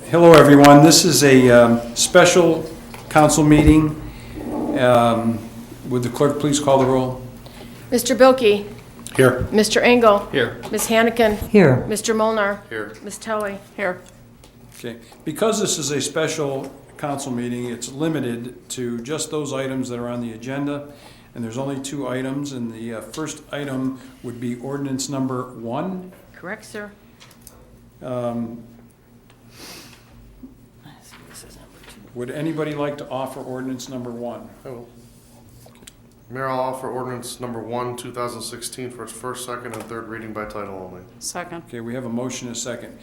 Hello, everyone. This is a special council meeting. Would the clerk please call the roll? Mr. Bilkey. Here. Mr. Engel. Here. Ms. Hannikin. Here. Mr. Molnar. Here. Ms. Tully. Here. Okay. Because this is a special council meeting, it's limited to just those items that are on the agenda. And there's only 2 items, and the first item would be ordinance number 1. Correct, sir. Would anybody like to offer ordinance number 1? I will. Mayor, I'll offer ordinance number 1, 2016 for its first, second, and third reading by title only. Second. Okay, we have a motion and a second.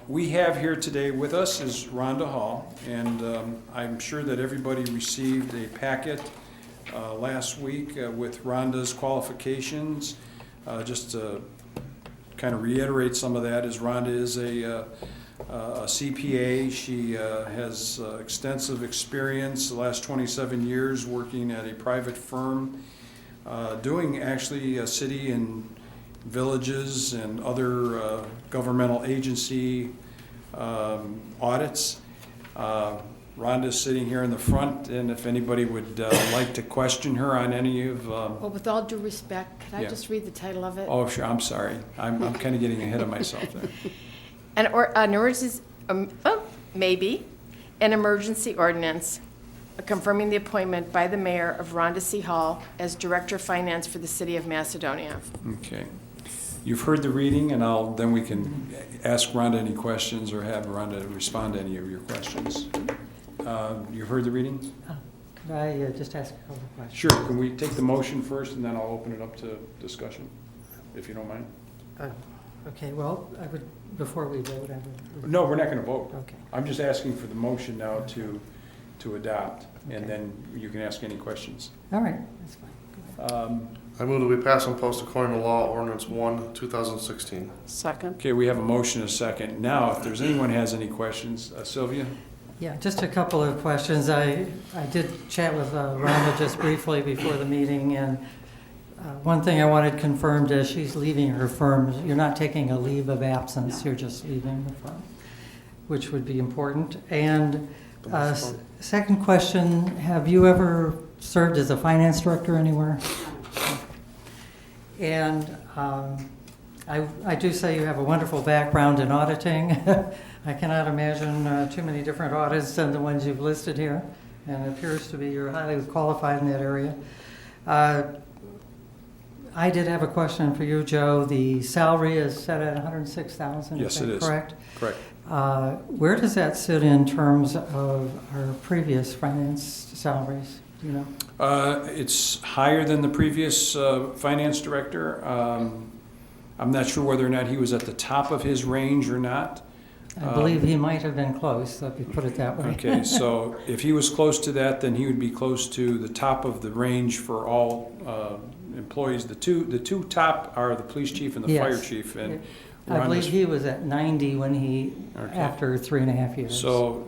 We have here today with us is Rhonda Hall, and I'm sure that everybody received a packet last week with Rhonda's qualifications. Just to kind of reiterate some of that, is Rhonda is a CPA. She has extensive experience the last 27 years working at a private firm, doing actually city and villages and other governmental agency audits. Rhonda's sitting here in the front, and if anybody would like to question her on any of... Well, with all due respect, could I Yeah. just read the title of it? Oh, sure, I'm sorry. I'm kind of getting ahead of myself there. An emergency, maybe, an emergency ordinance confirming the appointment by the mayor of Rhonda C. Hall as Director of Finance for the City of Macedonia. Okay. You've heard the reading, and then we can ask Rhonda any questions or have Rhonda respond to any of your questions. You heard the reading? Could I just ask a couple of questions? Sure. Can we take the motion first, and then I'll open it up to discussion, if you don't mind? Okay, well, I would, before we vote, I would... No, we're not going to vote. Okay. I'm just asking for the motion now to adopt, and Okay. then you can ask any questions. All right, that's fine. Go ahead. I move that we pass and post according to law ordinance 1, 2016. Second. Okay, we have a motion and a second. Now, if there's anyone has any questions, Sylvia? Yeah, just a couple of questions. I did chat with Rhonda just briefly before the meeting, and one thing I wanted confirmed is she's leaving her firm. You're not taking a leave of absence, you're just leaving the firm, which would be important. And second question, have you ever served as a finance director anywhere? And I do say you have a wonderful background in auditing. I cannot imagine too many different audits than the ones you've listed here, and it appears to be you're highly qualified in that area. I did have a question for you, Joe. The salary is set at $106,000. Yes, it is. Correct? Correct. Where does that sit in terms of our previous finance salaries? Do you know? It's higher than the previous finance director. I'm not sure whether or not he was at the top of his range or not. I believe he might have been close, let me put it that way. Okay, so if he was close to that, then he would be close to the top of the range for all employees. The two top are the police chief and the fire Yes. chief. And I believe Rhonda's- he was at 90 when he, Okay. after 3.5 years. So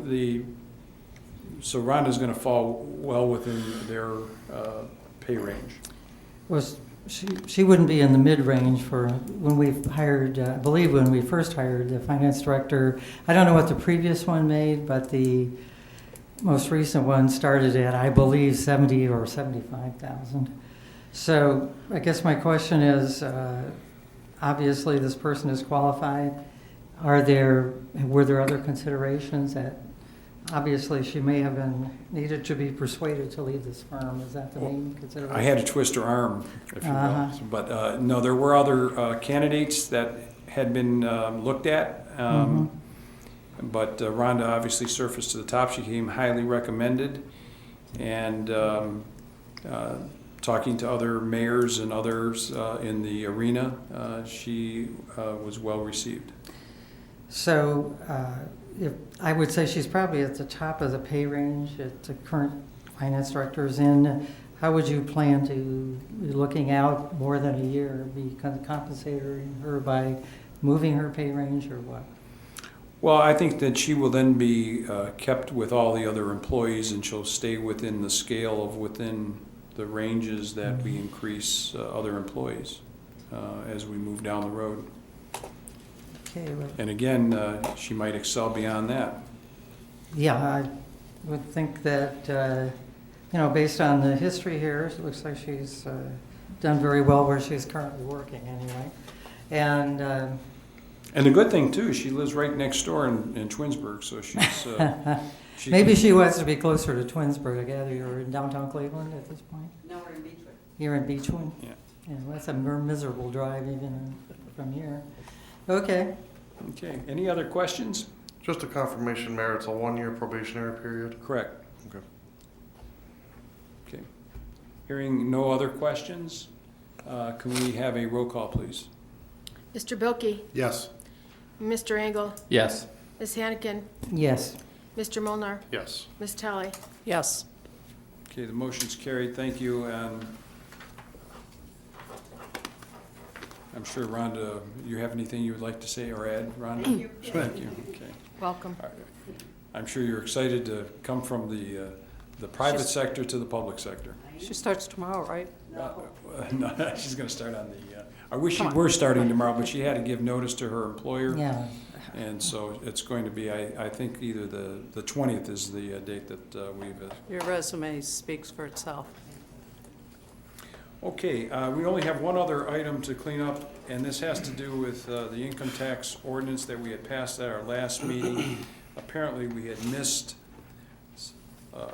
Rhonda's going to fall well within their pay range. She wouldn't be in the mid-range for when we hired, I believe when we first hired the finance director. I don't know what the previous one made, but the most recent one started at, I believe, 70 or 75,000. So I guess my question is, obviously this person is qualified. Were there other considerations that obviously she may have been needed to be persuaded to leave this firm? Is that the main consideration? I had to twist her arm, if you will. But no, there were other candidates that had been looked at. But Rhonda obviously surfaced to the top. She came highly recommended. And talking to other mayors and others in the arena, she was well received. So I would say she's probably at the top of the pay range that the current finance director is in. How would you plan to be looking out more than a year, be kind of compensating her by moving her pay range or what? Well, I think that she will then be kept with all the other employees, and she'll stay within the scale of within the ranges that we increase other employees as we move down the road. Okay, well, And again, she might excel beyond that. yeah, I would think that, based on the history here, it looks like she's done very well where she's currently working anyway. And And the good thing too, she lives right next door in Twinsburg, so she's. maybe she wants to be closer to Twinsburg. I gather you're in downtown Cleveland at this point? No, we're in Beechwood. You're in Beechwood? Yeah. Yeah, well, that's a miserable drive even from here. Okay. Okay, any other questions? Just a confirmation, Mayor, it's a 1-year probationary period. Correct. Okay. Okay. Hearing no other questions, can we have a roll call, please? Mr. Bilkey, Yes. Mr. Engel, Yes. Ms. Hannikin, Yes. Mr. Molnar, Yes. Ms. Tally. Yes. Okay, the motion's carried. Thank you. And I'm sure, Rhonda, you have anything you would like to say or add, Rhonda? Thank you. Thank you. Okay. Welcome. I'm sure you're excited to come from the private sector to the public sector. She starts tomorrow, right? No, she's going to start on the, I wish she were starting tomorrow, but she had to give notice to her employer. Yeah. And so it's going to be, I think either the 20th is the date that we've. Your resume speaks for itself. Okay, we only have one other item to clean up, and this has to do with the income tax ordinance that we had passed at our last meeting. Apparently, we had missed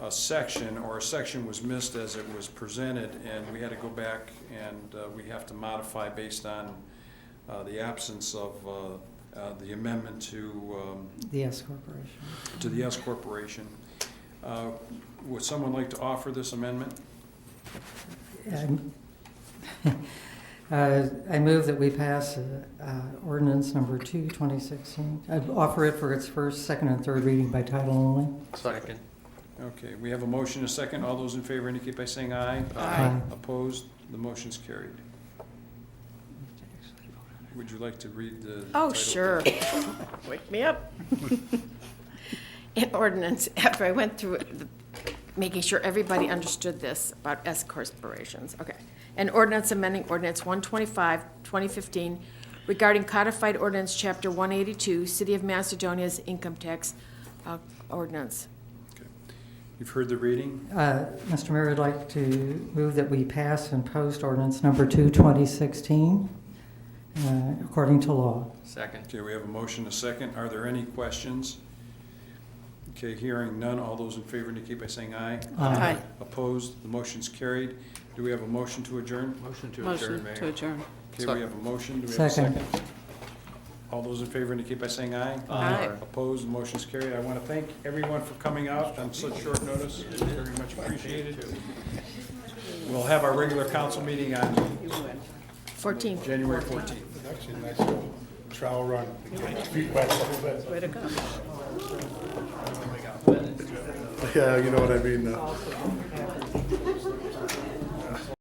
a section, or a section was missed as it was presented, and we had to go back and we have to modify based on the absence of the amendment to The S Corporation. the S Corporation. Would someone like to offer this amendment? I move that we pass ordinance number 2, 2016. I'd offer it for its first, second, and third reading by title only. Second. Okay, we have a motion, and a second. All those in favor indicate by saying aye. Aye. Opposed? The motion's carried. Would you like to read the Oh, title? sure. Wake me up. An ordinance, after I went through it, making sure everybody understood this about S corporations. Okay. An ordinance amending ordinance 125, 2015 regarding codified ordinance chapter 182, City of Macedonia's income tax ordinance. Okay. You've heard the reading. Mr. Mayor, I'd like to move that we pass and post ordinance number 2, 2016, according to law. Second. Okay, we have a motion, and a second. Are there any questions? Okay, hearing none. All those in favor indicate by saying aye. Aye. Opposed? The motion's carried. Do we have a motion to adjourn? Motion to adjourn, Motion to Mayor. adjourn. Okay, we have a motion. Do we have a Second. second? All those in favor indicate by saying aye. Aye. Opposed? The motion's carried. I want to thank everyone for coming out on such short notice. Very much appreciated. We'll have our regular council meeting on 14. January 14th. Actually, a nice little trial run. Feet wet a little bit. Way to go. Yeah, you know what I mean.